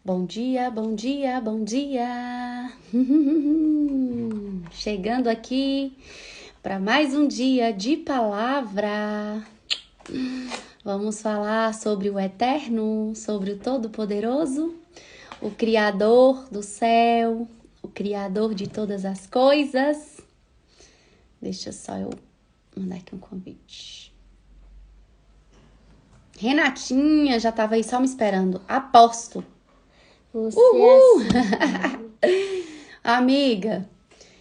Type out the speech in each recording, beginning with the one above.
Bom dia, bom dia, bom dia! Chegando aqui para mais um dia de palavra. Vamos falar sobre o Eterno, sobre o Todo-Poderoso, o Criador do céu, o Criador de todas as coisas. Deixa só eu mandar aqui um convite. Renatinha já estava aí só me esperando. Aposto. Você Uhul! assim. Amiga,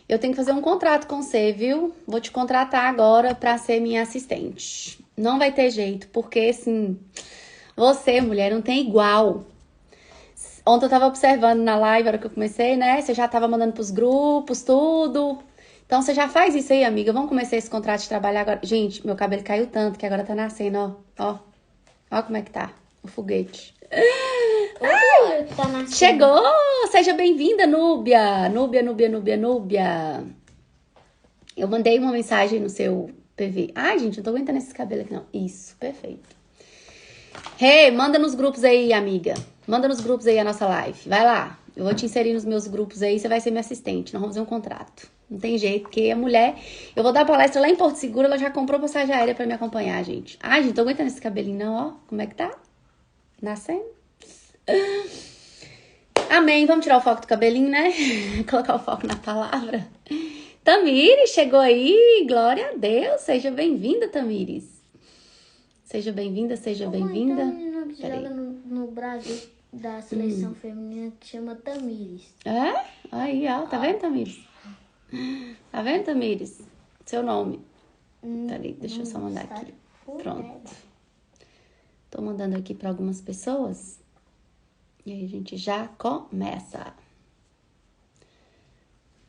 eu tenho que fazer um contrato com você, viu? Vou te contratar agora para ser minha assistente. Não vai ter jeito, porque assim, você, mulher, não tem igual. Ontem eu tava observando na live, a hora que eu comecei, né? Você já tava mandando pros grupos, tudo. Então você já faz isso aí, amiga. Vamos começar esse contrato de trabalho agora. Gente, meu cabelo caiu tanto que agora tá nascendo, ó. Ó, ó como é que tá o foguete. Ai, tá nascendo. Chegou! Seja bem-vinda, Núbia! Núbia. Eu mandei uma mensagem no seu PV. Ai, gente, não tô aguentando esse cabelo aqui, não. Isso, perfeito. Hey, manda nos grupos aí, amiga. Manda nos grupos aí a nossa live. Vai lá. Eu vou te inserir nos meus grupos aí, você vai ser minha assistente. Nós vamos fazer um contrato. Não tem jeito, porque a mulher... Eu vou dar palestra lá em Porto Seguro, ela já comprou passagem aérea pra me acompanhar, gente. Ai, gente, tô aguentando esse cabelinho, não, ó. Como é que tá? Nascendo? Amém. Vamos tirar o foco do cabelinho, né? Colocar o foco na palavra. Tamires, chegou aí. Glória a Deus. Seja bem-vinda, Tamires. Seja bem-vinda, seja bem-vinda. Tem uma menina que joga no Brasil da seleção feminina que chama Tamires. É? Aí, ó. Tá vendo, Tamires? Tá vendo, Tamires? Seu nome. Peraí, deixa eu só mandar aqui. Pronto. Tô mandando aqui para algumas pessoas. E aí a gente já começa.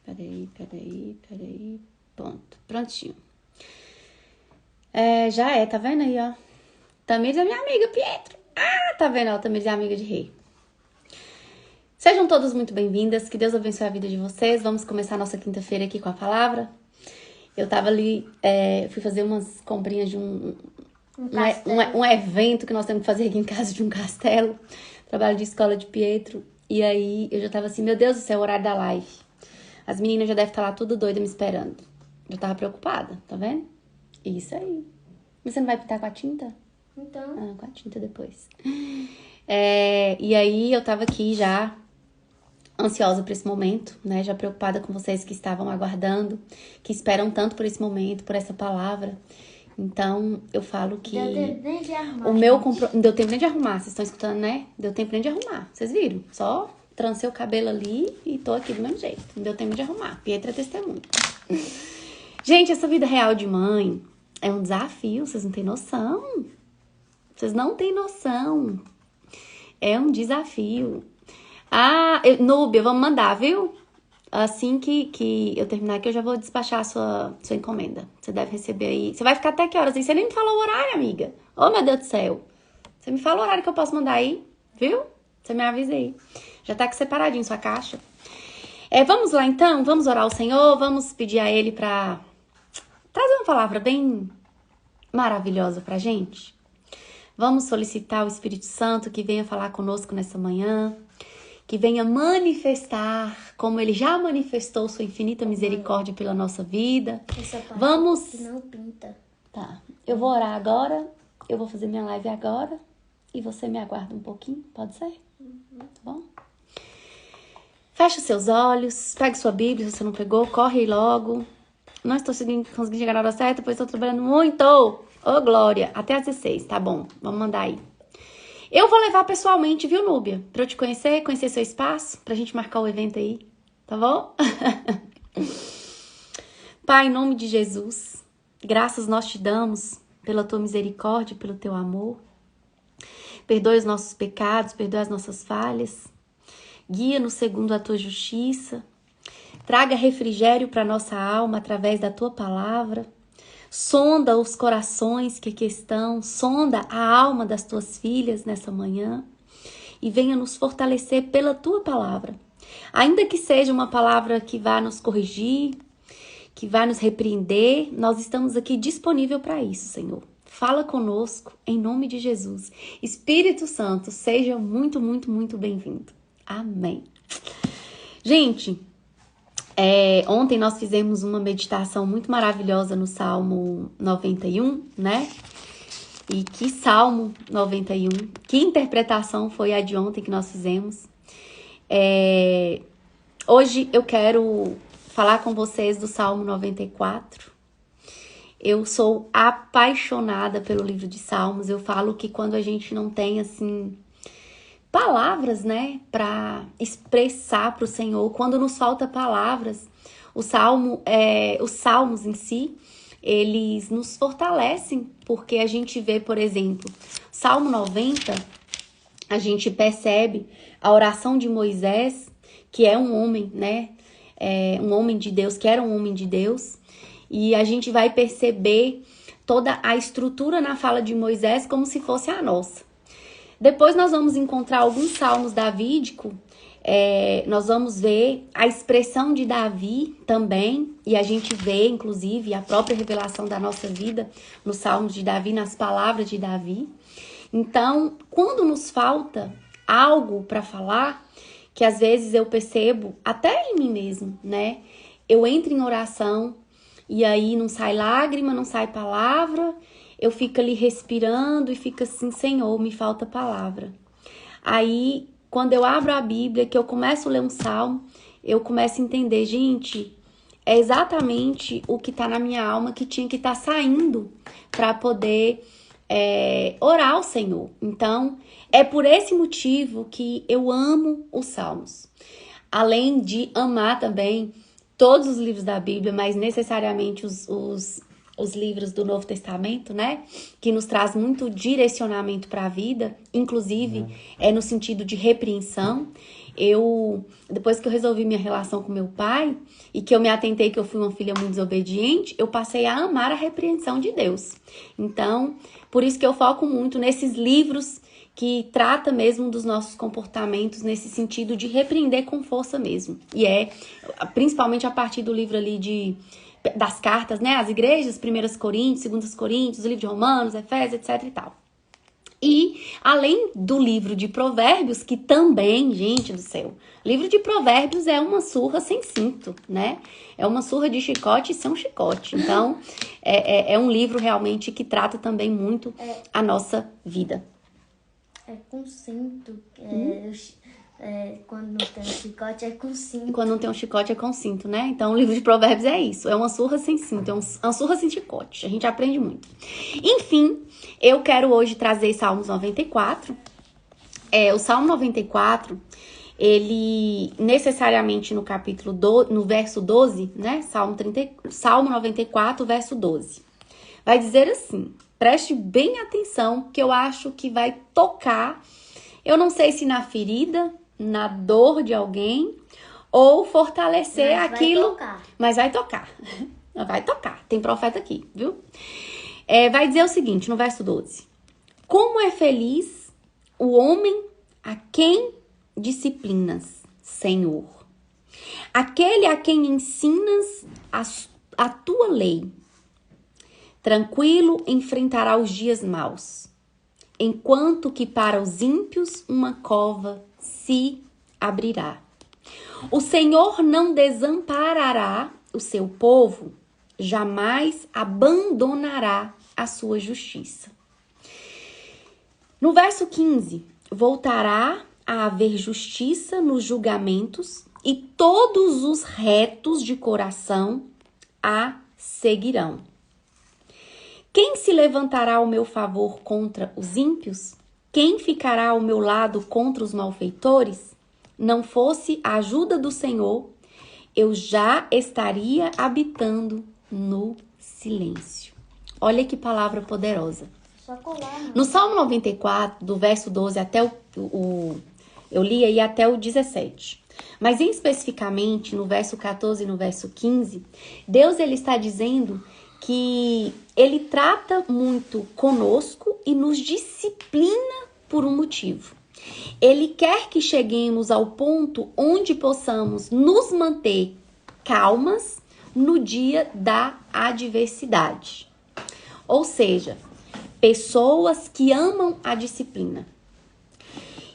Peraí. Pronto, prontinho. Já é, tá vendo aí, ó? Tamires é minha amiga, Pietro. Ah, tá vendo, ó? Tamires é amiga de rei. Sejam todas muito bem-vindas. Que Deus abençoe a vida de vocês. Vamos começar a nossa quinta-feira aqui com a palavra. Eu tava ali, fui fazer umas comprinhas de um evento que nós temos que fazer aqui em casa de um castelo. Trabalho de escola de Pietro. E aí eu já tava assim, meu Deus do céu, o horário da live. As meninas já devem estar lá tudo doida me esperando. Já tava preocupada, tá vendo? Isso aí. Mas você não vai pintar com a tinta? Então. Ah, com a tinta depois. E aí eu tava aqui já ansiosa por esse momento, né? Já preocupada com vocês que estavam aguardando, que esperam tanto por esse momento, por essa palavra. Então, eu falo que Deu tempo nem de arrumar. o meu compromisso... Deu tempo nem de arrumar, vocês estão escutando, né? Deu tempo nem de arrumar, vocês viram? Só trancei o cabelo ali e tô aqui do mesmo jeito. Não deu tempo de arrumar. Pietra é testemunha. Gente, essa vida real de mãe é um desafio, vocês não têm noção. Vocês não têm noção. É um desafio. Núbia, vamos mandar, viu? Assim que eu terminar aqui, eu já vou despachar a sua encomenda. Você deve receber aí. Você vai ficar até que horas? Você nem me falou o horário, amiga. Oh, meu Deus do céu. Você me fala o horário que eu posso mandar aí, viu? Você me avisa aí. Já tá aqui separadinho sua caixa. Vamos lá, então? Vamos orar ao Senhor? Vamos pedir a Ele pra trazer uma palavra bem maravilhosa pra gente? Vamos solicitar o Espírito Santo que venha falar conosco nessa manhã. Que venha manifestar, como Ele já manifestou sua infinita misericórdia pela nossa vida. Vamos... Não pinta. Tá, eu vou orar agora, eu vou fazer minha live agora, e você me aguarda um pouquinho, pode ser? Tá bom? Feche os seus olhos, pegue sua Bíblia, se você não pegou, corre aí logo. Não estou conseguindo chegar na hora certa, pois estou trabalhando muito. Ô, glória, até às 16, tá bom, vamos mandar aí. Eu vou levar pessoalmente, viu, Núbia? Pra eu te conhecer seu espaço, pra gente marcar o evento aí, tá bom? Pai, em nome de Jesus, graças nós te damos pela tua misericórdia, pelo teu amor. Perdoe os nossos pecados, perdoe as nossas falhas. Guia-nos segundo a tua justiça. Traga refrigério para nossa alma através da tua palavra. Sonda os corações que aqui estão, sonda a alma das tuas filhas nessa manhã e venha nos fortalecer pela tua palavra. Ainda que seja uma palavra que vá nos corrigir, que vá nos repreender, nós estamos aqui disponível para isso, Senhor. Fala conosco em nome de Jesus. Espírito Santo, seja muito, muito, muito bem-vindo. Amém. Gente, ontem nós fizemos uma meditação muito maravilhosa no Salmo 91, né? E que Salmo 91, que interpretação foi a de ontem que nós fizemos. Hoje eu quero falar com vocês do Salmo 94. Eu sou apaixonada pelo livro de Salmos. Eu falo que quando a gente não tem, assim, palavras, né, para expressar para o Senhor, quando nos falta palavras, os salmos em si, eles nos fortalecem, porque a gente vê, por exemplo, Salmo 90, a gente percebe a oração de Moisés, que é um homem, né, um homem de Deus, que era um homem de Deus, e a gente vai perceber toda a estrutura na fala de Moisés como se fosse a nossa. Depois nós vamos encontrar alguns salmos davídicos, nós vamos ver a expressão de Davi também, e a gente vê, inclusive, a própria revelação da nossa vida nos salmos de Davi, nas palavras de Davi. Então, quando nos falta algo para falar, que às vezes eu percebo, até em mim mesmo, né? Eu entro em oração e aí não sai lágrima, não sai palavra, eu fico ali respirando e fico assim, Senhor, me falta palavra. Aí, quando eu abro a Bíblia, que eu começo a ler um salmo, eu começo a entender, gente, é exatamente o que tá na minha alma que tinha que estar saindo para poder orar ao Senhor. Então, é por esse motivo que eu amo os salmos. Além de amar também todos os livros da Bíblia, mas necessariamente os livros do Novo Testamento, né? Que nos traz muito direcionamento para a vida, inclusive no sentido de repreensão. Depois que eu resolvi minha relação com meu pai e que eu me atentei que eu fui uma filha muito desobediente, eu passei a amar a repreensão de Deus. Então, por isso que eu foco muito nesses livros que trata mesmo dos nossos comportamentos nesse sentido de repreender com força mesmo. E principalmente a partir do livro ali das cartas, né? As igrejas, 1 Coríntios, 2 Coríntios, o livro de Romanos, Efésios, etc e tal. E além do livro de Provérbios, que também, gente do céu, livro de Provérbios é uma surra sem cinto, né? É uma surra de chicote sem um chicote. Então, é um livro realmente que trata também muito a nossa vida. Com cinto. Quando não tem um chicote, é com cinto. Quando não tem um chicote, é com cinto, né? Então, o livro de Provérbios é isso. É uma surra sem cinto, é uma surra sem chicote. A gente aprende muito. Enfim, eu quero hoje trazer Salmos 94. O Salmo 94, ele necessariamente no verso 12, né? Salmo 94, verso 12. Vai dizer assim, preste bem atenção, que eu acho que vai tocar, eu não sei se na ferida, na dor de alguém, ou fortalecer aquilo. Mas vai tocar. Vai tocar. Tem profeta aqui, viu? Vai dizer o seguinte, no verso 12. Como é feliz o homem a quem disciplinas, Senhor. Aquele a quem ensinas a tua lei. Tranquilo enfrentará os dias maus, enquanto que para os ímpios uma cova se abrirá. O Senhor não desamparará o seu povo, jamais abandonará a sua justiça. No verso 15, voltará a haver justiça nos julgamentos e todos os retos de coração a seguirão. Quem se levantará ao meu favor contra os ímpios? Quem ficará ao meu lado contra os malfeitores? Não fosse a ajuda do Senhor, eu já estaria habitando no silêncio. Olha que palavra poderosa. No Salmo 94, do verso 12 até eu li aí até o 17. Mas especificamente no verso 14 e no verso 15, Deus ele está dizendo que ele trata muito conosco e nos disciplina por um motivo. Ele quer que cheguemos ao ponto onde possamos nos manter calmas no dia da adversidade. Ou seja, pessoas que amam a disciplina.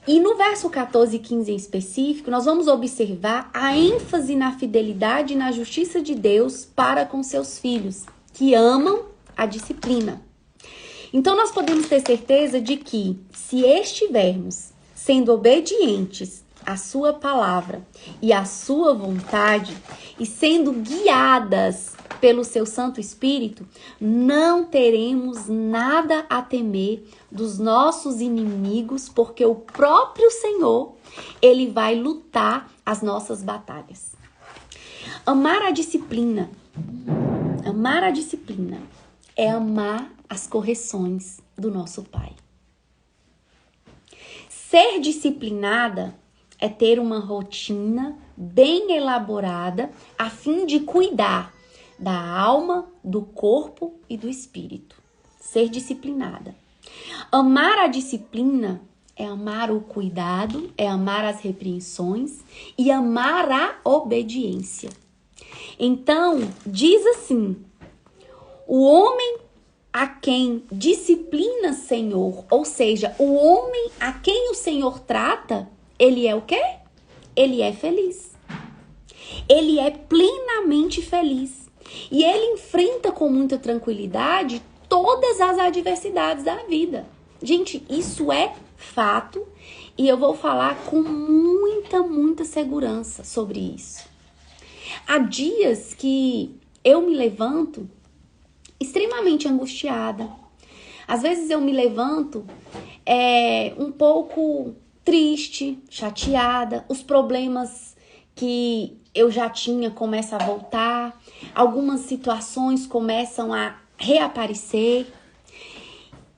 E no verso 14 e 15 em específico, nós vamos observar a ênfase na fidelidade e na justiça de Deus para com seus filhos, que amam a disciplina. Então, nós podemos ter certeza de que, se estivermos sendo obedientes à sua palavra e à sua vontade, e sendo guiadas pelo seu Santo Espírito, não teremos nada a temer dos nossos inimigos, porque o próprio Senhor, ele vai lutar as nossas batalhas. Amar a disciplina é amar as correções do nosso Pai. Ser disciplinada é ter uma rotina bem elaborada a fim de cuidar da alma, do corpo e do espírito. Ser disciplinada. Amar a disciplina é amar o cuidado, é amar as repreensões e amar a obediência. Então, diz assim: o homem a quem disciplina Senhor, ou seja, o homem a quem o Senhor trata, ele é o quê? Ele é feliz. Ele é plenamente feliz. E ele enfrenta com muita tranquilidade todas as adversidades da vida. Gente, isso é fato e eu vou falar com muita segurança sobre isso. Há dias que eu me levanto extremamente angustiada. Às vezes eu me levanto um pouco triste, chateada. Os problemas que eu já tinha começam a voltar. Algumas situações começam a reaparecer.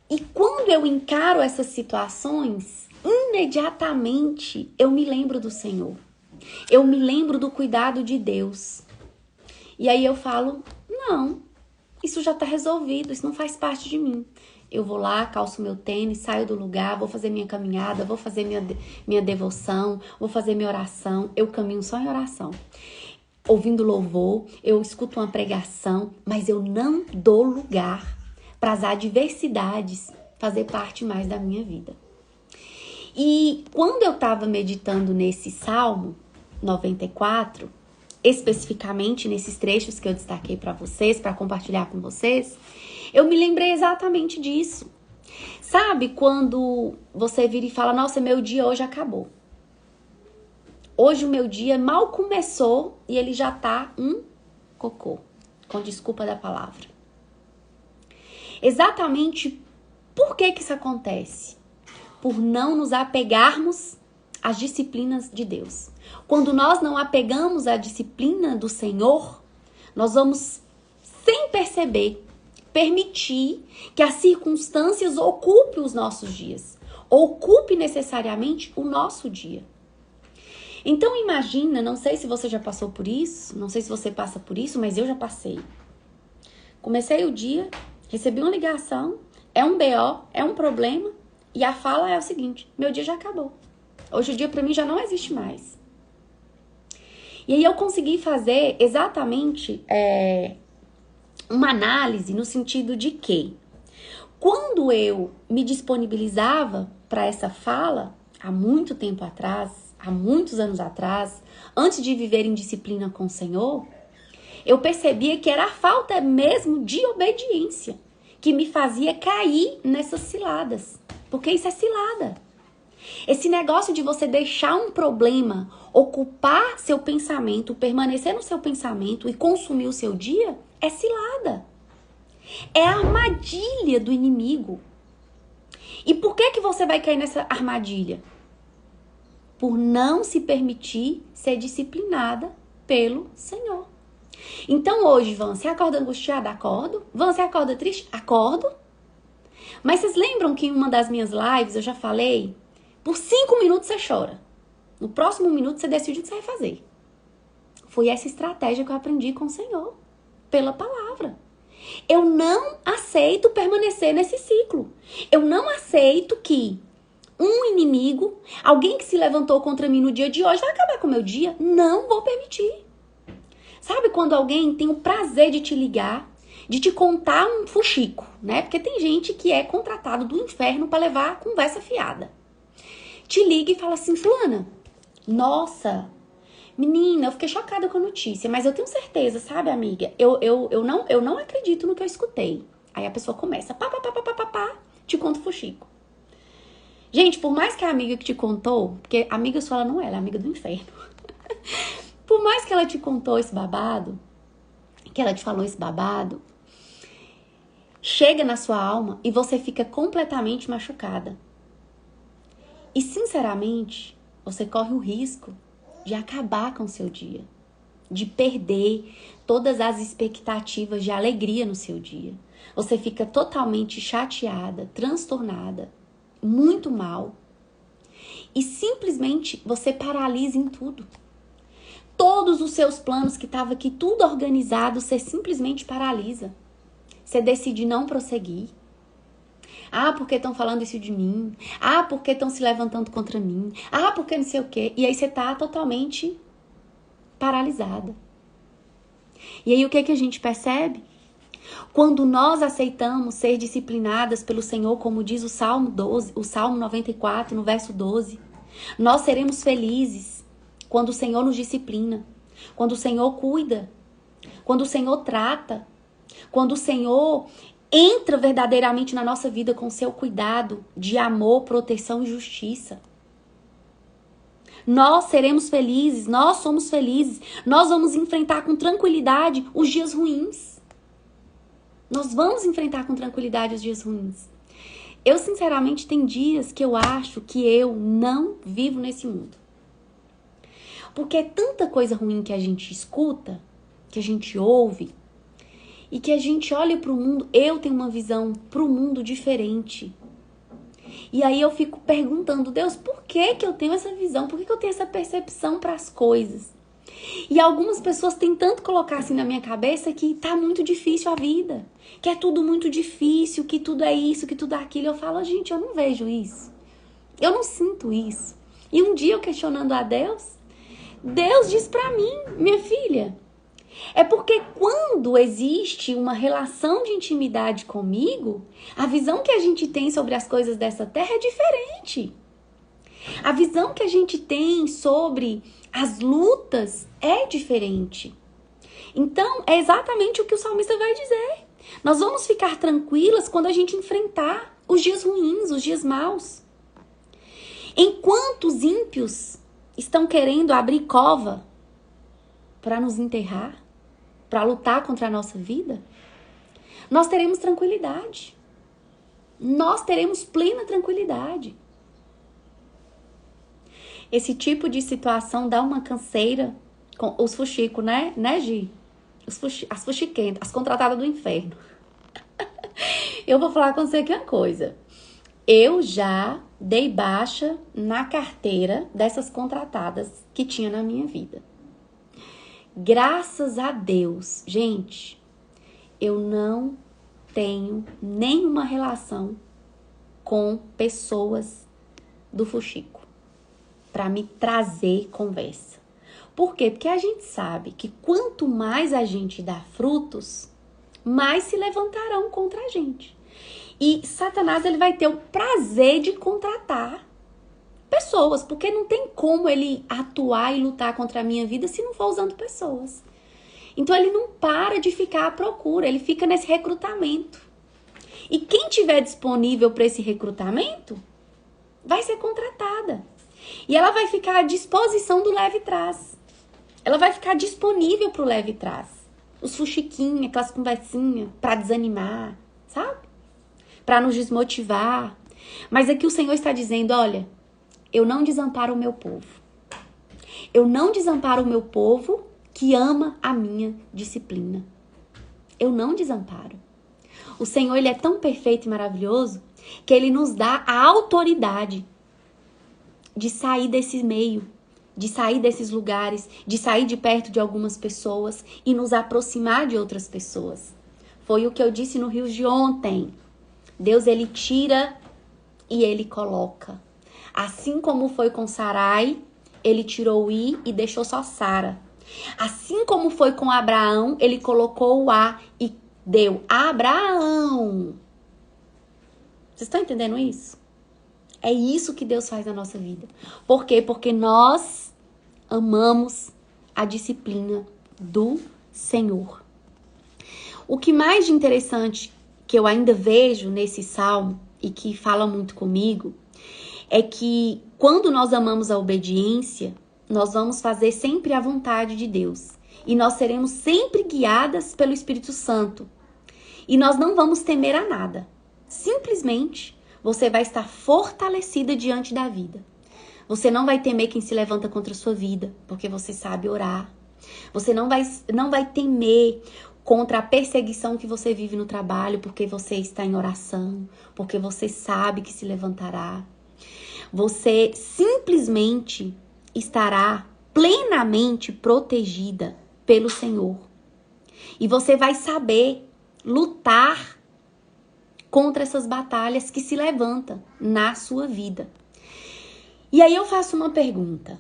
E quando eu encaro essas situações, imediatamente eu me lembro do Senhor. Eu me lembro do cuidado de Deus. E aí eu falo, não, isso já está resolvido, isso não faz parte de mim. Eu vou lá, calço meu tênis, saio do lugar, vou fazer minha caminhada, vou fazer minha devoção, vou fazer minha oração. Eu caminho só em oração. Ouvindo louvor, eu escuto uma pregação, mas eu não dou lugar para as adversidades fazer parte mais da minha vida. E quando eu estava meditando nesse Salmo 94, especificamente nesses trechos que eu destaquei para vocês, para compartilhar com vocês, eu me lembrei exatamente disso. Sabe quando você vira e fala, nossa, meu dia hoje acabou. Hoje o meu dia mal começou e ele já tá um cocô, com desculpa da palavra. Exatamente por que isso acontece? Por não nos apegarmos às disciplinas de Deus. Quando nós não apegamos à disciplina do Senhor, nós vamos, sem perceber, permitir que as circunstâncias ocupem os nossos dias. Ocupe necessariamente o nosso dia. Então imagina, não sei se você já passou por isso, não sei se você passa por isso, mas eu já passei. Comecei o dia, recebi uma ligação, é um BO, é um problema, e a fala é o seguinte, meu dia já acabou. Hoje o dia para mim já não existe mais. E aí eu consegui fazer exatamente uma análise no sentido de que, quando eu me disponibilizava para essa fala, há muito tempo atrás, há muitos anos atrás, antes de viver em disciplina com o Senhor, eu percebia que era a falta mesmo de obediência que me fazia cair nessas ciladas. Porque isso é cilada. Esse negócio de você deixar um problema ocupar seu pensamento, permanecer no seu pensamento e consumir o seu dia, é cilada. É a armadilha do inimigo. E por que você vai cair nessa armadilha? Por não se permitir ser disciplinada pelo Senhor. Então hoje, Van, você acorda angustiada? Acordo. Van, você acorda triste? Acordo. Mas vocês lembram que em uma das minhas lives eu já falei? Por 5 minutos você chora. No próximo minuto você decide o que você vai fazer. Foi essa estratégia que eu aprendi com o Senhor. Pela palavra. Eu não aceito permanecer nesse ciclo. Eu não aceito que um inimigo, alguém que se levantou contra mim no dia de hoje, vai acabar com o meu dia. Não vou permitir. Sabe quando alguém tem o prazer de te ligar, de te contar um fuxico, né? Porque tem gente que é contratado do inferno para levar a conversa fiada. te liga e fala assim, fulana, nossa, menina, eu fiquei chocada com a notícia, mas eu tenho certeza, sabe, amiga? Eu não acredito no que eu escutei. Aí a pessoa começa, te conta o fuxico. Gente, por mais que a amiga que te contou, porque amiga só ela não é, ela é amiga do inferno. Por mais que ela te contou esse babado, que ela te falou esse babado, chega na sua alma e você fica completamente machucada. E, sinceramente, você corre o risco de acabar com o seu dia, de perder todas as expectativas de alegria no seu dia. Você fica totalmente chateada, transtornada, muito mal. E simplesmente você paralisa em tudo. Todos os seus planos que estavam aqui, tudo organizado, você simplesmente paralisa. Você decide não prosseguir. Ah, porque estão falando isso de mim? Ah, porque estão se levantando contra mim? Ah, porque não sei o quê. E aí você tá totalmente paralisada. E aí o que a gente percebe? Quando nós aceitamos ser disciplinadas pelo Senhor, como diz o Salmo 12, o Salmo 94, no verso 12, nós seremos felizes quando o Senhor nos disciplina, quando o Senhor cuida, quando o Senhor trata, quando o Senhor entra verdadeiramente na nossa vida com seu cuidado de amor, proteção e justiça. Nós seremos felizes, nós somos felizes, nós vamos enfrentar com tranquilidade os dias ruins. Nós vamos enfrentar com tranquilidade os dias ruins. Eu, sinceramente, tem dias que eu acho que eu não vivo nesse mundo. Porque é tanta coisa ruim que a gente escuta, que a gente ouve, e que a gente olha para o mundo. Eu tenho uma visão para o mundo diferente. E aí eu fico perguntando, Deus, por que eu tenho essa visão? Por que eu tenho essa percepção para as coisas? E algumas pessoas tentando colocar assim na minha cabeça que tá muito difícil a vida, que é tudo muito difícil, que tudo é isso, que tudo é aquilo. Eu falo, gente, eu não vejo isso. Eu não sinto isso. E um dia eu questionando a Deus, Deus diz pra mim, minha filha, é porque quando existe uma relação de intimidade comigo, a visão que a gente tem sobre as coisas dessa terra é diferente. A visão que a gente tem sobre as lutas é diferente. Então, é exatamente o que o salmista vai dizer. Nós vamos ficar tranquilas quando a gente enfrentar os dias ruins, os dias maus. Enquanto os ímpios estão querendo abrir cova para nos enterrar, para lutar contra a nossa vida, nós teremos tranquilidade. Nós teremos plena tranquilidade. Esse tipo de situação dá uma canseira com os fuxicos, né, Gi? As fuxiquentas, as contratadas do inferno. Eu vou falar com você aqui uma coisa. Eu já dei baixa na carteira dessas contratadas que tinha na minha vida. Graças a Deus, gente, eu não tenho nenhuma relação com pessoas do fuxico para me trazer conversa. Por quê? Porque a gente sabe que quanto mais a gente dá frutos, mais se levantarão contra a gente. E Satanás, ele vai ter o prazer de contratar pessoas, porque não tem como ele atuar e lutar contra a minha vida se não for usando pessoas. Então ele não para de ficar à procura, ele fica nesse recrutamento. E quem tiver disponível para esse recrutamento vai ser contratada. E ela vai ficar à disposição do leve trás. Ela vai ficar disponível para o leve trás. Os fuxiquinhos, aquelas conversinhas para desanimar, sabe? Para nos desmotivar. Mas aqui o Senhor está dizendo, olha, eu não desamparo o meu povo. Eu não desamparo o meu povo que ama a minha disciplina. Eu não desamparo. O Senhor, ele é tão perfeito e maravilhoso que ele nos dá a autoridade de sair desse meio, de sair desses lugares, de sair de perto de algumas pessoas e nos aproximar de outras pessoas. Foi o que eu disse no Rios de ontem. Deus, ele tira e ele coloca. Assim como foi com Sarai, ele tirou o I e deixou só Sara. Assim como foi com Abraão, ele colocou o A e deu Abraão. Vocês estão entendendo isso? É isso que Deus faz na nossa vida. Por quê? Porque nós amamos a disciplina do Senhor. O que mais de interessante que eu ainda vejo nesse salmo e que fala muito comigo é que quando nós amamos a obediência, nós vamos fazer sempre a vontade de Deus. E nós seremos sempre guiadas pelo Espírito Santo. E nós não vamos temer a nada. Simplesmente, você vai estar fortalecida diante da vida. Você não vai temer quem se levanta contra a sua vida, porque você sabe orar. Você não vai temer contra a perseguição que você vive no trabalho, porque você está em oração, porque você sabe que se levantará. Você simplesmente estará plenamente protegida pelo Senhor. E você vai saber lutar contra essas batalhas que se levantam na sua vida. E aí eu faço uma pergunta.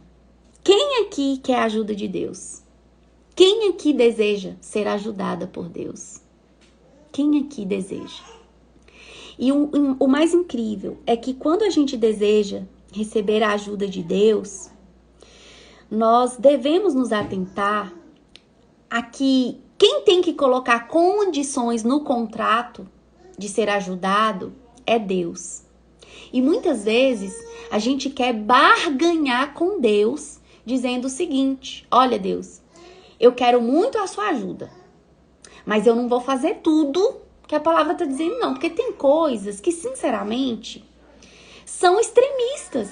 Quem aqui quer a ajuda de Deus? Quem aqui deseja ser ajudada por Deus? Quem aqui deseja? E o mais incrível é que quando a gente deseja receber a ajuda de Deus, nós devemos nos atentar a que quem tem que colocar condições no contrato de ser ajudado é Deus. E muitas vezes a gente quer barganhar com Deus, dizendo o seguinte: olha, Deus, eu quero muito a sua ajuda, mas eu não vou fazer tudo que a palavra está dizendo, não. Porque tem coisas que, sinceramente, são extremistas.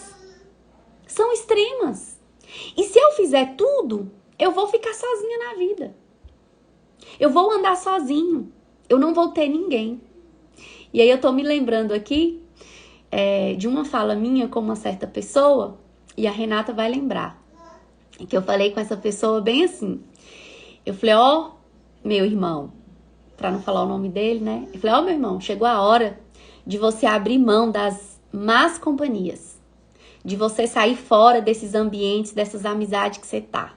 São extremas. E se eu fizer tudo, eu vou ficar sozinha na vida. Eu vou andar sozinho. Eu não vou ter ninguém. E aí eu tô me lembrando aqui de uma fala minha com uma certa pessoa, e a Renata vai lembrar, que eu falei com essa pessoa bem assim. Eu falei: ó, meu irmão, pra não falar o nome dele, né? Eu falei: ó, meu irmão, chegou a hora de você abrir mão das más companhias, de você sair fora desses ambientes, dessas amizades que você tá.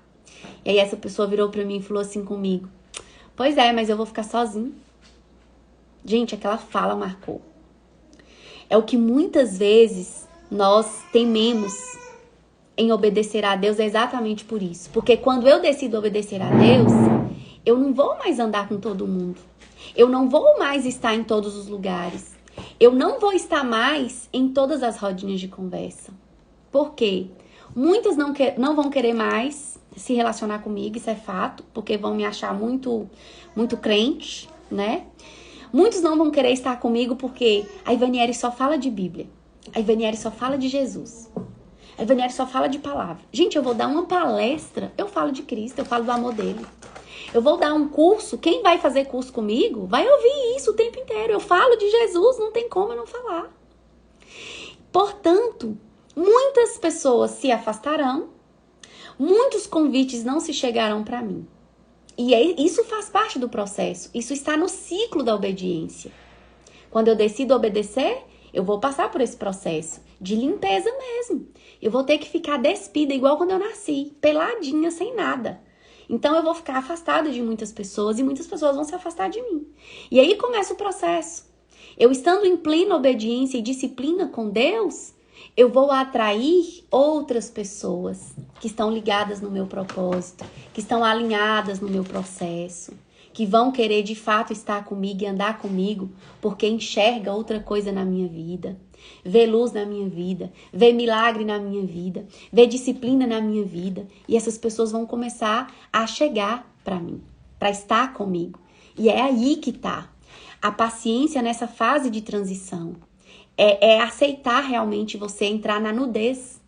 E aí essa pessoa virou pra mim e falou assim comigo: pois é, mas eu vou ficar sozinho. Gente, aquela fala marcou. É o que muitas vezes nós tememos em obedecer a Deus, é exatamente por isso. Porque quando eu decido obedecer a Deus, eu não vou mais andar com todo mundo. Eu não vou mais estar em todos os lugares. Eu não vou estar mais em todas as rodinhas de conversa. Por quê? Muitas não vão querer mais se relacionar comigo, isso é fato, porque vão me achar muito crente, né? Muitos não vão querer estar comigo porque a Ivaniele só fala de Bíblia. A Ivaniele só fala de Jesus. A Ivaniele só fala de palavra. Gente, eu vou dar uma palestra, eu falo de Cristo, eu falo do amor dele. Eu vou dar um curso, quem vai fazer curso comigo vai ouvir isso o tempo inteiro. Eu falo de Jesus, não tem como eu não falar. Portanto, muitas pessoas se afastarão, muitos convites não se chegarão para mim. E isso faz parte do processo, isso está no ciclo da obediência. Quando eu decido obedecer, eu vou passar por esse processo de limpeza mesmo. Eu vou ter que ficar despida igual quando eu nasci, peladinha, sem nada. Então eu vou ficar afastada de muitas pessoas e muitas pessoas vão se afastar de mim. E aí começa o processo. Eu estando em plena obediência e disciplina com Deus, eu vou atrair outras pessoas que estão ligadas no meu propósito, que estão alinhadas no meu processo, que vão querer de fato estar comigo e andar comigo, porque enxerga outra coisa na minha vida, vê luz na minha vida, vê milagre na minha vida, vê disciplina na minha vida, e essas pessoas vão começar a chegar para mim, para estar comigo. E é aí que tá a paciência nessa fase de transição. É aceitar realmente você entrar na nudez.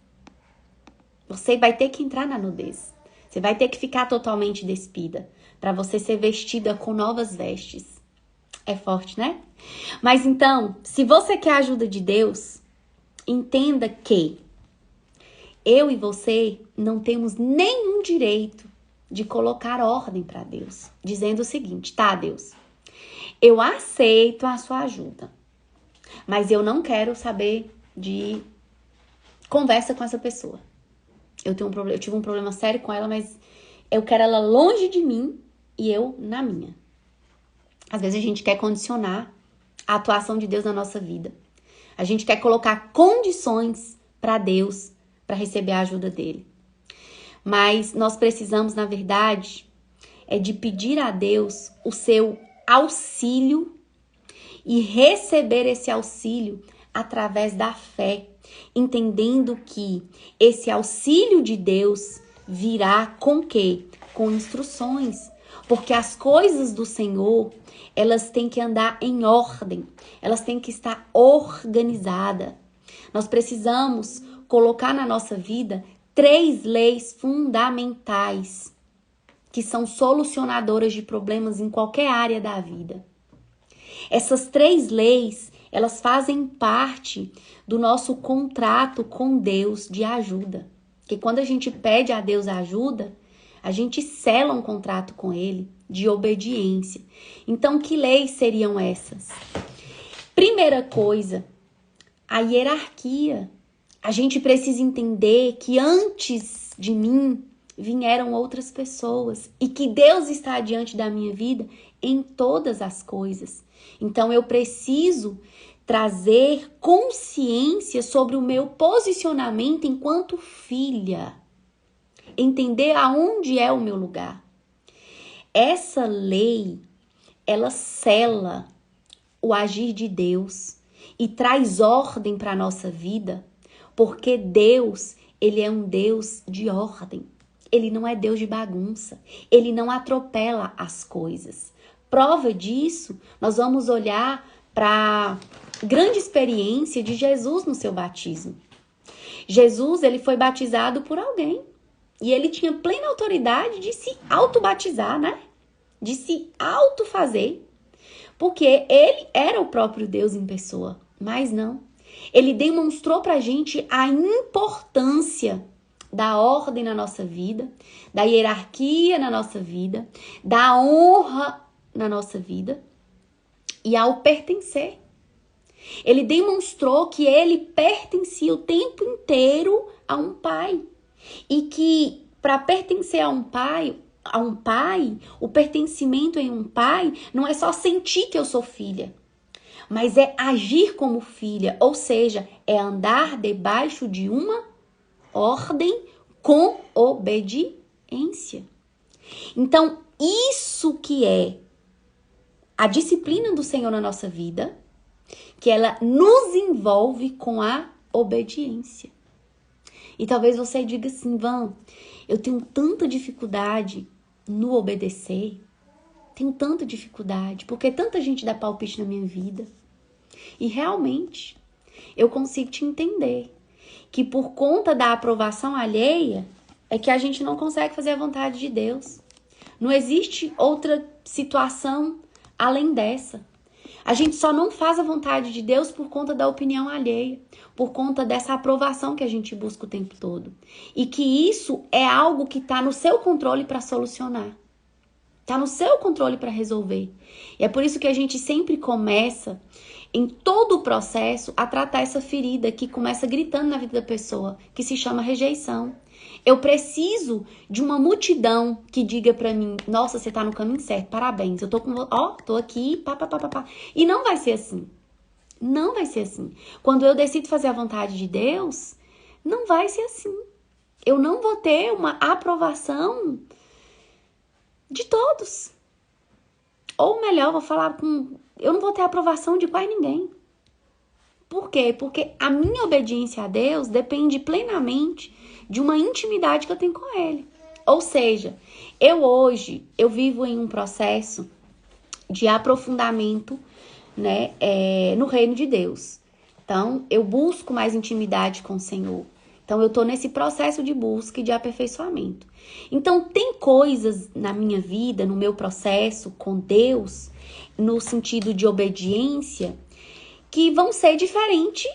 Você vai ter que entrar na nudez. Você vai ter que ficar totalmente despida para você ser vestida com novas vestes. É forte, né? Mas então, se você quer a ajuda de Deus, entenda que eu e você não temos nenhum direito de colocar ordem para Deus, dizendo o seguinte: tá, Deus, eu aceito a sua ajuda, mas eu não quero saber de conversa com essa pessoa. Eu tive um problema sério com ela, mas eu quero ela longe de mim e eu na minha. Às vezes a gente quer condicionar a atuação de Deus na nossa vida. A gente quer colocar condições para Deus, para receber a ajuda dele. Mas nós precisamos, na verdade, de pedir a Deus o seu auxílio e receber esse auxílio através da fé, entendendo que esse auxílio de Deus virá com quê? Com instruções. Porque as coisas do Senhor, elas têm que andar em ordem, elas têm que estar organizadas. Nós precisamos colocar na nossa vida 3 leis fundamentais que são solucionadoras de problemas em qualquer área da vida. Essas 3 leis, elas fazem parte do nosso contrato com Deus de ajuda. Porque quando a gente pede a Deus ajuda, a gente sela um contrato com Ele de obediência. Então, que leis seriam essas? Primeira coisa, a hierarquia. A gente precisa entender que antes de mim vieram outras pessoas e que Deus está diante da minha vida em todas as coisas. Então, eu preciso trazer consciência sobre o meu posicionamento enquanto filha. Entender aonde é o meu lugar. Essa lei, ela sela o agir de Deus e traz ordem para a nossa vida, porque Deus, ele é um Deus de ordem. Ele não é Deus de bagunça. Ele não atropela as coisas. Prova disso, nós vamos olhar para a grande experiência de Jesus no seu batismo. Jesus, ele foi batizado por alguém. E ele tinha plena autoridade de se autobatizar, né? De se autofazer. Porque ele era o próprio Deus em pessoa. Mas não. Ele demonstrou pra gente a importância da ordem na nossa vida, da hierarquia na nossa vida, da honra na nossa vida e ao pertencer. Ele demonstrou que ele pertencia o tempo inteiro a um pai. E que para pertencer a um pai, o pertencimento em um pai não é só sentir que eu sou filha, mas é agir como filha, ou seja, é andar debaixo de uma ordem com obediência. Então, isso que é a disciplina do Senhor na nossa vida, que ela nos envolve com a obediência. E talvez você diga assim, Van, eu tenho tanta dificuldade no obedecer, tenho tanta dificuldade, porque tanta gente dá palpite na minha vida. E realmente, eu consigo te entender que por conta da aprovação alheia, é que a gente não consegue fazer a vontade de Deus. Não existe outra situação além dessa. A gente só não faz a vontade de Deus por conta da opinião alheia, por conta dessa aprovação que a gente busca o tempo todo. E que isso é algo que está no seu controle para solucionar. Está no seu controle para resolver. E é por isso que a gente sempre começa, em todo o processo, a tratar essa ferida que começa gritando na vida da pessoa, que se chama rejeição. Eu preciso de uma multidão que diga pra mim, nossa, você tá no caminho certo, parabéns, eu tô com, tô aqui, pá. E não vai ser assim. Não vai ser assim. Quando eu decido fazer a vontade de Deus, não vai ser assim. Eu não vou ter uma aprovação de todos. Ou melhor, vou falar eu não vou ter aprovação de quase ninguém. Por quê? Porque a minha obediência a Deus depende plenamente de uma intimidade que eu tenho com Ele. Ou seja, eu vivo em um processo de aprofundamento, né, no reino de Deus. Então, eu busco mais intimidade com o Senhor. Então, eu tô nesse processo de busca e de aperfeiçoamento. Então, tem coisas na minha vida, no meu processo com Deus, no sentido de obediência, que vão ser diferentes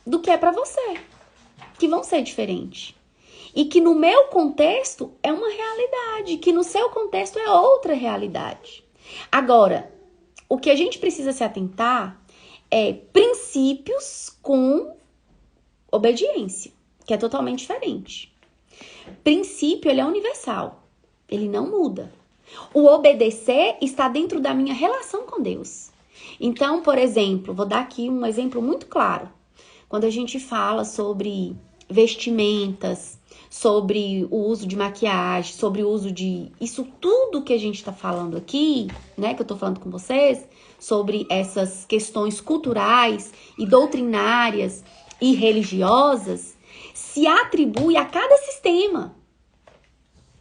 do que é para você. Que vão ser diferentes. E que no meu contexto é uma realidade, que no seu contexto é outra realidade. Agora, o que a gente precisa se atentar é princípios com obediência, que é totalmente diferente. Princípio, ele é universal, ele não muda. O obedecer está dentro da minha relação com Deus. Então, por exemplo, vou dar aqui um exemplo muito claro. Quando a gente fala sobre vestimentas, sobre o uso de maquiagem, sobre o uso de... Isso tudo que a gente tá falando aqui, né, que eu tô falando com vocês, sobre essas questões culturais e doutrinárias e religiosas, se atribui a cada sistema.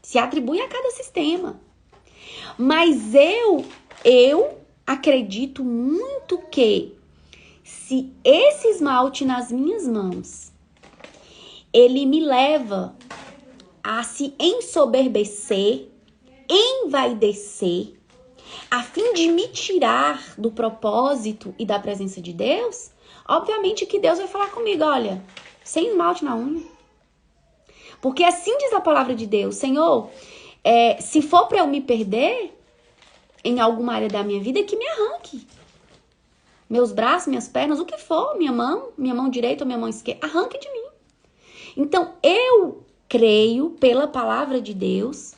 Se atribui a cada sistema. Mas eu acredito muito que se esse esmalte nas minhas mãos, ele me leva a se ensoberbecer, envaidecer, a fim de me tirar do propósito e da presença de Deus, obviamente que Deus vai falar comigo, olha, sem esmalte na unha. Porque assim diz a palavra de Deus, Senhor, se for para eu me perder em alguma área da minha vida, que me arranque. Meus braços, minhas pernas, o que for, minha mão direita ou minha mão esquerda, arranque de mim. Então, eu creio pela palavra de Deus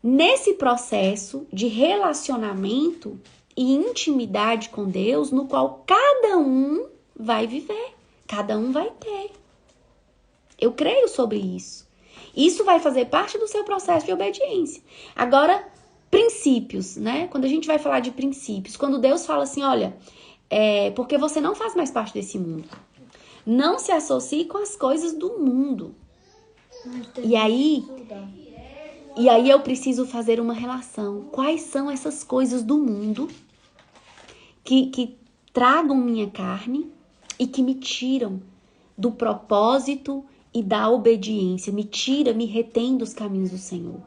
nesse processo de relacionamento e intimidade com Deus, no qual cada um vai viver, cada um vai ter. Eu creio sobre isso. Isso vai fazer parte do seu processo de obediência. Agora, princípios, né? Quando a gente vai falar de princípios, quando Deus fala assim, olha, porque você não faz mais parte desse mundo. Não se associe com as coisas do mundo. E aí eu preciso fazer uma relação. Quais são essas coisas do mundo que tragam minha carne e que me tiram do propósito e da obediência, me retém dos caminhos do Senhor?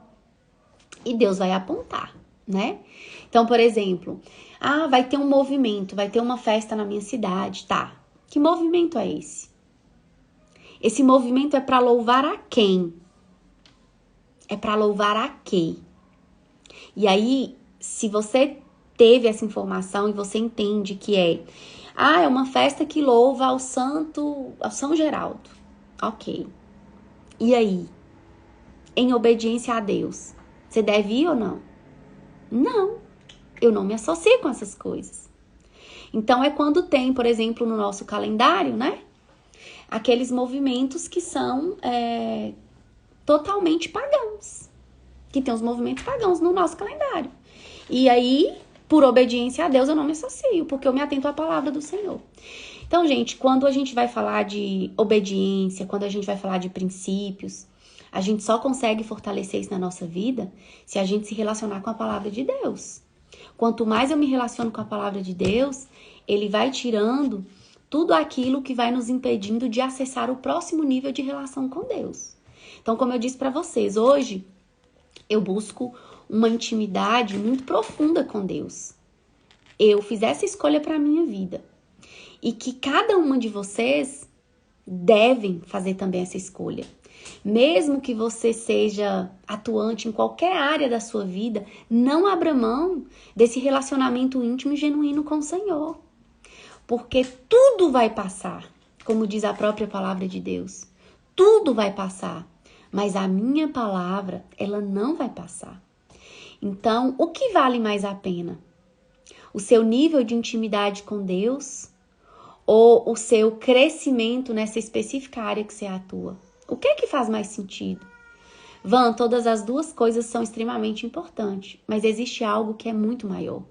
E Deus vai apontar, né? Então, por exemplo, vai ter um movimento, vai ter uma festa na minha cidade, tá? Que movimento é esse? Esse movimento é para louvar a quem? É para louvar a quê? E aí, se você teve essa informação e você entende que é uma festa que louva ao São Geraldo. Ok. E aí? Em obediência a Deus, você deve ir ou não? Não. Eu não me associo com essas coisas. Então, é quando tem, por exemplo, no nosso calendário, né? Aqueles movimentos que são totalmente pagãos. Que tem os movimentos pagãos no nosso calendário. E aí, por obediência a Deus, eu não me associo, porque eu me atento à palavra do Senhor. Então, gente, quando a gente vai falar de obediência, quando a gente vai falar de princípios, a gente só consegue fortalecer isso na nossa vida se a gente se relacionar com a palavra de Deus. Quanto mais eu me relaciono com a palavra de Deus, ele vai tirando tudo aquilo que vai nos impedindo de acessar o próximo nível de relação com Deus. Então, como eu disse para vocês, hoje eu busco uma intimidade muito profunda com Deus. Eu fiz essa escolha para a minha vida. E que cada uma de vocês devem fazer também essa escolha. Mesmo que você seja atuante em qualquer área da sua vida, não abra mão desse relacionamento íntimo e genuíno com o Senhor. Porque tudo vai passar, como diz a própria palavra de Deus. Tudo vai passar, mas a minha palavra, ela não vai passar. Então, o que vale mais a pena? O seu nível de intimidade com Deus ou o seu crescimento nessa específica área que você atua? O que é que faz mais sentido? Todas as duas coisas são extremamente importantes, mas existe algo que é muito maior,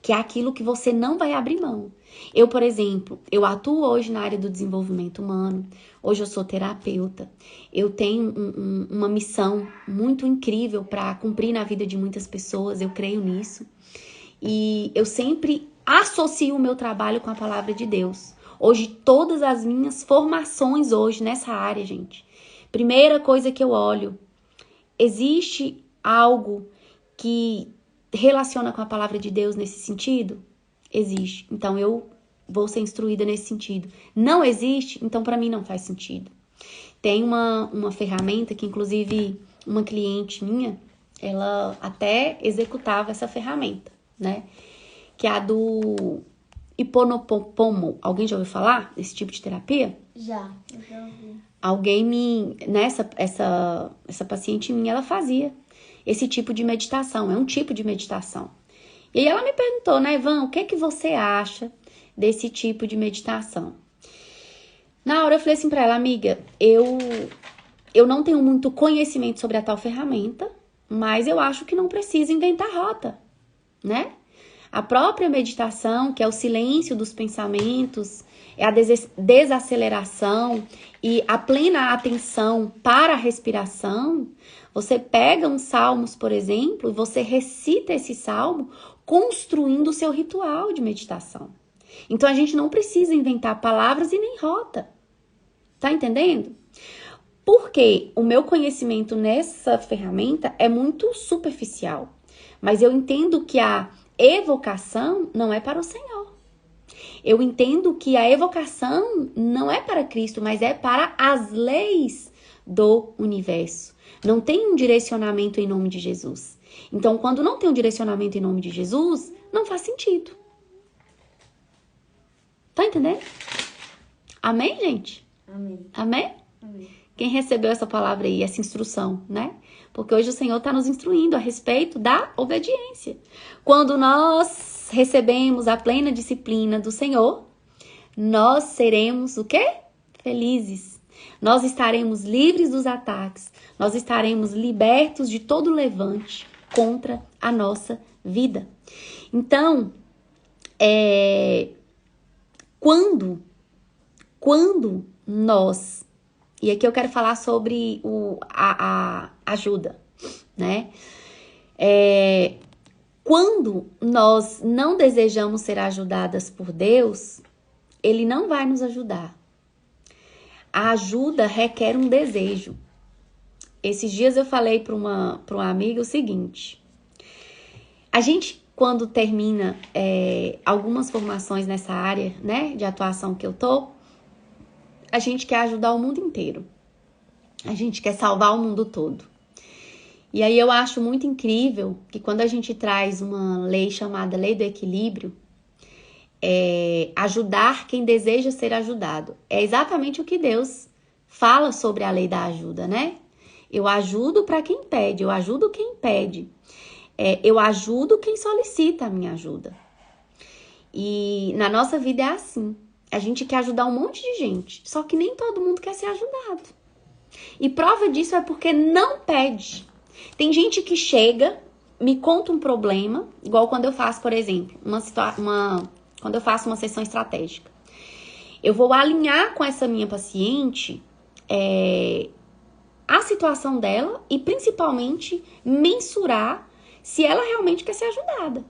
que é aquilo que você não vai abrir mão. Eu, por exemplo, eu atuo hoje na área do desenvolvimento humano, hoje eu sou terapeuta, eu tenho uma missão muito incrível para cumprir na vida de muitas pessoas, eu creio nisso, e eu sempre associo o meu trabalho com a palavra de Deus. Hoje, todas as minhas formações hoje nessa área, gente, primeira coisa que eu olho, existe algo que relaciona com a palavra de Deus nesse sentido? Existe. Então, eu vou ser instruída nesse sentido. Não existe? Então, para mim, não faz sentido. Tem uma ferramenta que, inclusive, uma cliente minha, ela até executava essa ferramenta, né? Que é a do Ho'oponopono. Alguém já ouviu falar desse tipo de terapia? Já ouvi. Essa paciente minha, ela fazia esse tipo de meditação, é um tipo de meditação. E aí ela me perguntou, né, Ivan, o que é que você acha desse tipo de meditação? Na hora eu falei assim pra ela, amiga, eu não tenho muito conhecimento sobre a tal ferramenta, mas eu acho que não precisa inventar rota, né? A própria meditação, que é o silêncio dos pensamentos, é a desaceleração e a plena atenção para a respiração. Você pega uns salmos, por exemplo, e você recita esse salmo construindo o seu ritual de meditação. Então a gente não precisa inventar palavras e nem rota. Tá entendendo? Porque o meu conhecimento nessa ferramenta é muito superficial. Mas eu entendo que a evocação não é para o Senhor. Eu entendo que a evocação não é para Cristo, mas é para as leis do universo. Não tem um direcionamento em nome de Jesus. Então, quando não tem um direcionamento em nome de Jesus, não faz sentido. Tá entendendo? Amém, gente? Amém. Amém? Amém. Quem recebeu essa palavra aí, essa instrução, né? Porque hoje o Senhor está nos instruindo a respeito da obediência. Quando nós recebemos a plena disciplina do Senhor, nós seremos o quê? Felizes. Nós estaremos livres dos ataques. Nós estaremos libertos de todo levante contra a nossa vida. Então, quando nós... E aqui eu quero falar sobre a ajuda, né? Quando nós não desejamos ser ajudadas por Deus, Ele não vai nos ajudar. A ajuda requer um desejo. Esses dias eu falei para uma amiga o seguinte. A gente, quando termina algumas formações nessa área, né, de atuação que eu tô, a gente quer ajudar o mundo inteiro. A gente quer salvar o mundo todo. E aí eu acho muito incrível que quando a gente traz uma lei chamada Lei do Equilíbrio, ajudar quem deseja ser ajudado. É exatamente o que Deus fala sobre a lei da ajuda, né? Eu ajudo para quem pede, eu ajudo quem pede. Eu ajudo quem solicita a minha ajuda. E na nossa vida é assim. A gente quer ajudar um monte de gente, só que nem todo mundo quer ser ajudado. E prova disso é porque não pede. Tem gente que chega, me conta um problema, igual quando eu faço, por exemplo, quando eu faço uma sessão estratégica. Eu vou alinhar com essa minha paciente a situação dela e principalmente mensurar se ela realmente quer ser ajudada.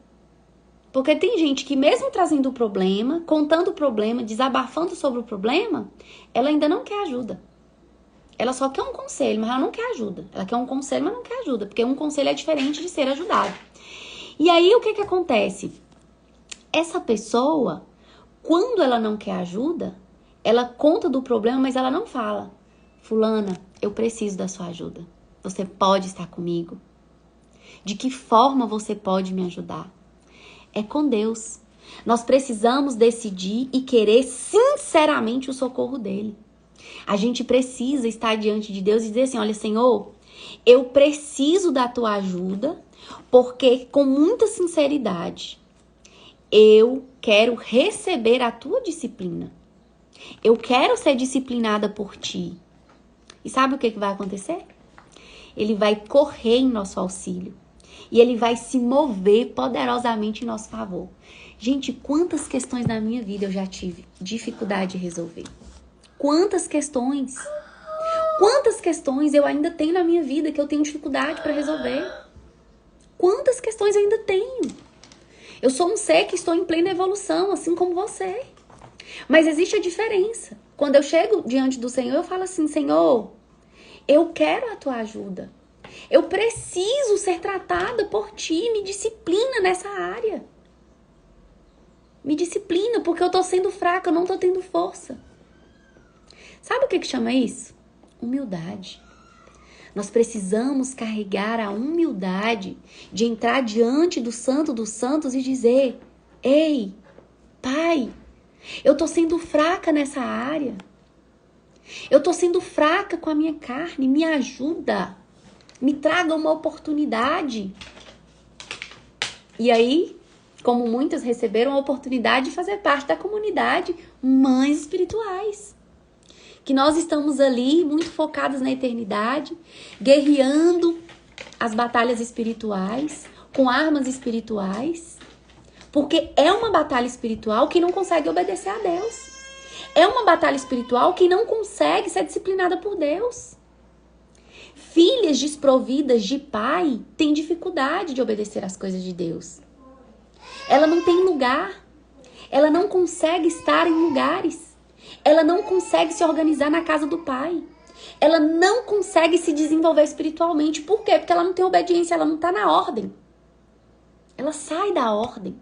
Porque tem gente que mesmo trazendo o problema, contando o problema, desabafando sobre o problema, ela ainda não quer ajuda. Ela só quer um conselho, mas ela não quer ajuda. Ela quer um conselho, mas não quer ajuda, porque um conselho é diferente de ser ajudado. E aí, o que acontece? Essa pessoa, quando ela não quer ajuda, ela conta do problema, mas ela não fala. Fulana, eu preciso da sua ajuda. Você pode estar comigo? De que forma você pode me ajudar? É com Deus. Nós precisamos decidir e querer sinceramente o socorro dele. A gente precisa estar diante de Deus e dizer assim, olha, Senhor, eu preciso da tua ajuda, porque com muita sinceridade, eu quero receber a tua disciplina. Eu quero ser disciplinada por ti. E sabe o que vai acontecer? Ele vai correr em nosso auxílio. E ele vai se mover poderosamente em nosso favor. Gente, quantas questões na minha vida eu já tive dificuldade de resolver? Quantas questões? Quantas questões eu ainda tenho na minha vida que eu tenho dificuldade para resolver? Quantas questões eu ainda tenho? Eu sou um ser que estou em plena evolução, assim como você. Mas existe a diferença. Quando eu chego diante do Senhor, eu falo assim, Senhor, eu quero a tua ajuda. Eu preciso ser tratada por ti, me disciplina nessa área. Me disciplina, porque eu tô sendo fraca, eu não tô tendo força. Sabe o que chama isso? Humildade. Nós precisamos carregar a humildade de entrar diante do Santo dos Santos e dizer, ei, Pai, eu tô sendo fraca nessa área. Eu tô sendo fraca com a minha carne, me ajuda. Me traga uma oportunidade. E aí, como muitas receberam a oportunidade de fazer parte da comunidade Mães Espirituais. Que nós estamos ali muito focadas na eternidade, guerreando as batalhas espirituais, com armas espirituais, porque é uma batalha espiritual que não consegue obedecer a Deus. É uma batalha espiritual que não consegue ser disciplinada por Deus. Filhas desprovidas de pai têm dificuldade de obedecer às coisas de Deus. Ela não tem lugar. Ela não consegue estar em lugares. Ela não consegue se organizar na casa do pai. Ela não consegue se desenvolver espiritualmente. Por quê? Porque ela não tem obediência, ela não está na ordem. Ela sai da ordem.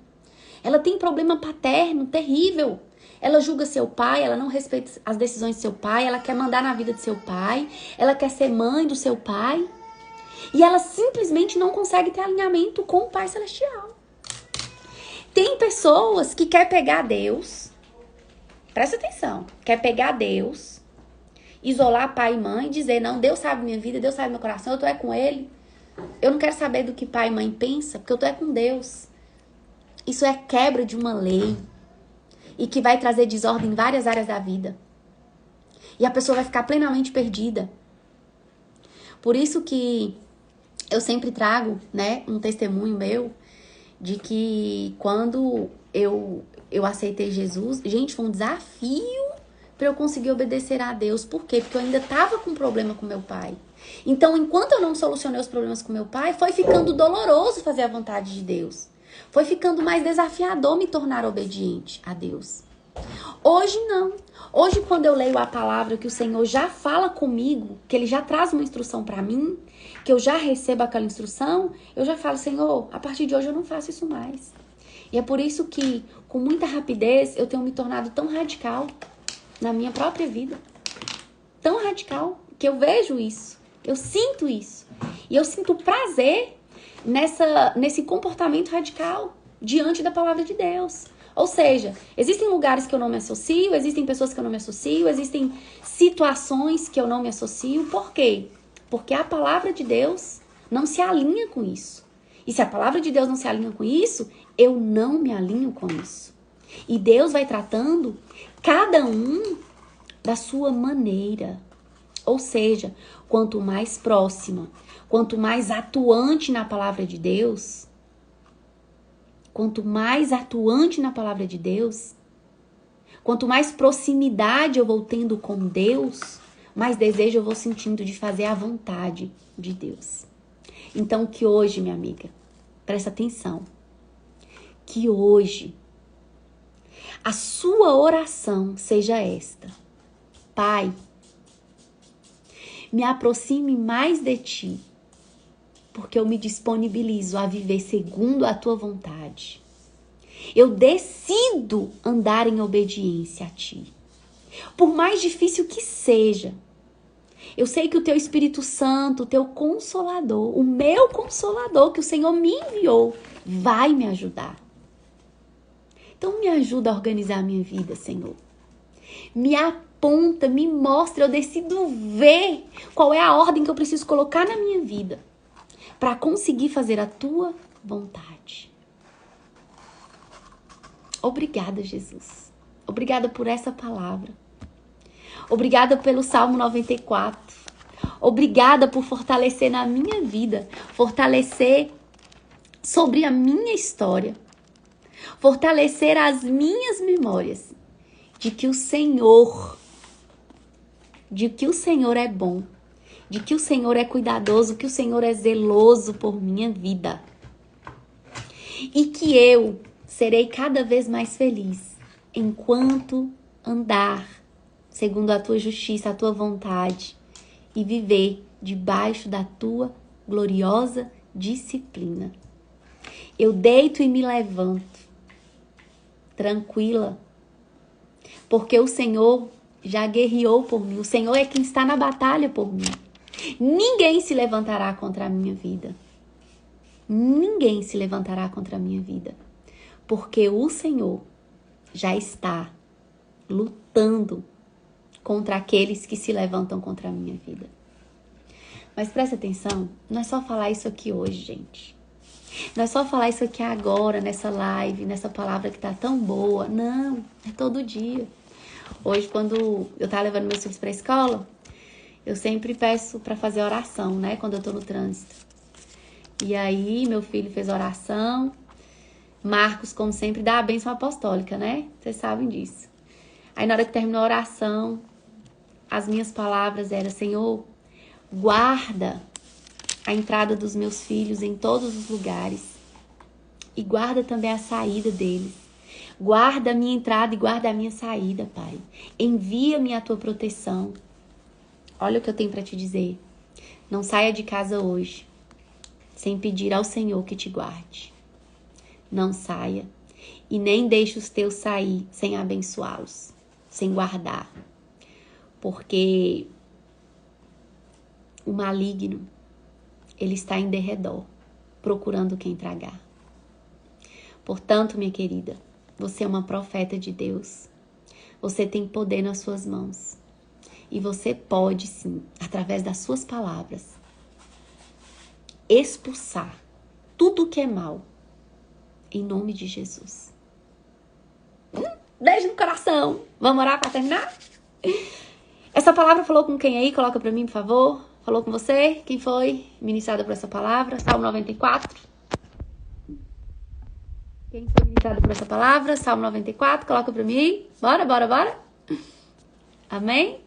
Ela tem problema paterno terrível. Ela julga seu pai, ela não respeita as decisões de seu pai, ela quer mandar na vida de seu pai, ela quer ser mãe do seu pai. E ela simplesmente não consegue ter alinhamento com o Pai Celestial. Tem pessoas que querem pegar Deus, presta atenção, quer pegar Deus, isolar pai e mãe, dizer, não, Deus sabe minha vida, Deus sabe meu coração, eu tô com Ele. Eu não quero saber do que pai e mãe pensam, porque eu tô com Deus. Isso é quebra de uma lei. E que vai trazer desordem em várias áreas da vida. E a pessoa vai ficar plenamente perdida. Por isso que eu sempre trago, né, um testemunho meu de que quando eu aceitei Jesus, gente, foi um desafio para eu conseguir obedecer a Deus. Por quê? Porque eu ainda estava com problema com meu pai. Então, enquanto eu não solucionei os problemas com meu pai, foi ficando doloroso fazer a vontade de Deus. Foi ficando mais desafiador me tornar obediente a Deus. Hoje não. Hoje, quando eu leio a palavra que o Senhor já fala comigo, que Ele já traz uma instrução para mim, que eu já recebo aquela instrução, eu já falo, Senhor, a partir de hoje eu não faço isso mais. E é por isso que, com muita rapidez, eu tenho me tornado tão radical na minha própria vida. Tão radical, que eu vejo isso, eu sinto isso. E eu sinto prazer nesse comportamento radical diante da palavra de Deus. Ou seja, existem lugares que eu não me associo, existem pessoas que eu não me associo, existem situações que eu não me associo. Por quê? Porque a palavra de Deus não se alinha com isso. E se a palavra de Deus não se alinha com isso, eu não me alinho com isso. E Deus vai tratando cada um da sua maneira. Ou seja, quanto mais próxima, quanto mais atuante na palavra de Deus, quanto mais atuante na palavra de Deus, quanto mais proximidade eu vou tendo com Deus, mais desejo eu vou sentindo de fazer a vontade de Deus. Então que hoje, minha amiga, presta atenção, que hoje a sua oração seja esta: Pai, me aproxime mais de Ti, porque eu me disponibilizo a viver segundo a Tua vontade. Eu decido andar em obediência a Ti. Por mais difícil que seja, eu sei que o Teu Espírito Santo, o Teu Consolador, o meu Consolador que o Senhor me enviou, vai me ajudar. Então me ajuda a organizar a minha vida, Senhor. Me aponta, me mostra, eu decido ver qual é a ordem que eu preciso colocar na minha vida para conseguir fazer a Tua vontade. Obrigada, Jesus. Obrigada por essa palavra. Obrigada pelo Salmo 94. Obrigada por fortalecer na minha vida, fortalecer sobre a minha história, fortalecer as minhas memórias de que o Senhor é bom, de que o Senhor é cuidadoso, que o Senhor é zeloso por minha vida. E que eu serei cada vez mais feliz enquanto andar segundo a Tua justiça, a Tua vontade e viver debaixo da Tua gloriosa disciplina. Eu deito e me levanto tranquila, porque o Senhor já guerreou por mim. O Senhor é quem está na batalha por mim. Ninguém se levantará contra a minha vida. Ninguém se levantará contra a minha vida. Porque o Senhor já está lutando contra aqueles que se levantam contra a minha vida. Mas presta atenção, não é só falar isso aqui hoje, gente. Não é só falar isso aqui agora, nessa live, nessa palavra que tá tão boa. Não, é todo dia. Hoje, quando eu tava levando meus filhos pra escola, eu sempre peço pra fazer oração, né? Quando eu tô no trânsito. E aí, meu filho fez oração. Marcos, como sempre, dá a bênção apostólica, né? Vocês sabem disso. Aí, na hora que terminou a oração, as minhas palavras eram: Senhor, guarda a entrada dos meus filhos em todos os lugares. E guarda também a saída deles. Guarda a minha entrada e guarda a minha saída, Pai. Envia-me a tua proteção. Olha o que eu tenho para te dizer. Não saia de casa hoje sem pedir ao Senhor que te guarde. Não saia e nem deixe os teus sair sem abençoá-los, sem guardar. Porque o maligno, ele está em derredor, procurando quem tragar. Portanto, minha querida, você é uma profeta de Deus. Você tem poder nas suas mãos. E você pode, sim, através das suas palavras, expulsar tudo que é mal, em nome de Jesus. Beijo no coração. Vamos orar para terminar? Essa palavra falou com quem aí? Coloca para mim, por favor. Falou com você? Quem foi ministrada por essa palavra? Salmo 94. Quem foi ministrado por essa palavra? Salmo 94. Coloca para mim. Bora, bora, bora. Amém?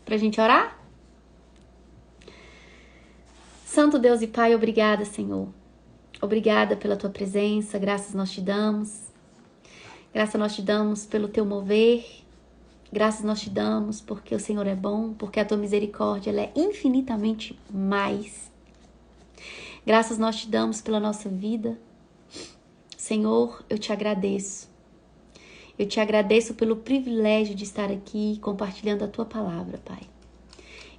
Pra gente orar? Santo Deus e Pai, obrigada, Senhor. Obrigada pela tua presença. Graças nós te damos. Graças nós te damos pelo teu mover. Graças nós te damos porque o Senhor é bom, porque a tua misericórdia ela é infinitamente mais. Graças nós te damos pela nossa vida. Senhor, eu te agradeço. Eu te agradeço pelo privilégio de estar aqui compartilhando a tua palavra, Pai.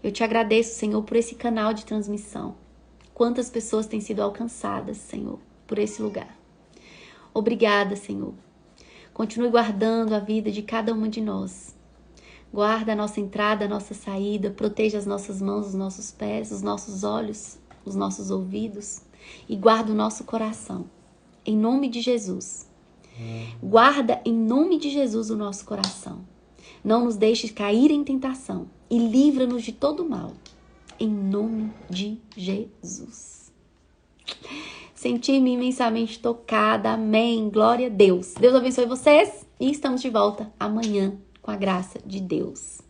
Eu te agradeço, Senhor, por esse canal de transmissão. Quantas pessoas têm sido alcançadas, Senhor, por esse lugar. Obrigada, Senhor. Continue guardando a vida de cada uma de nós. Guarda a nossa entrada, a nossa saída. Proteja as nossas mãos, os nossos pés, os nossos olhos, os nossos ouvidos. E guarda o nosso coração. Em nome de Jesus. Guarda em nome de Jesus o nosso coração. Não nos deixes cair em tentação. E livra-nos de todo mal. Em nome de Jesus. Senti-me imensamente tocada. Amém. Glória a Deus. Deus abençoe vocês. E estamos de volta amanhã com a graça de Deus.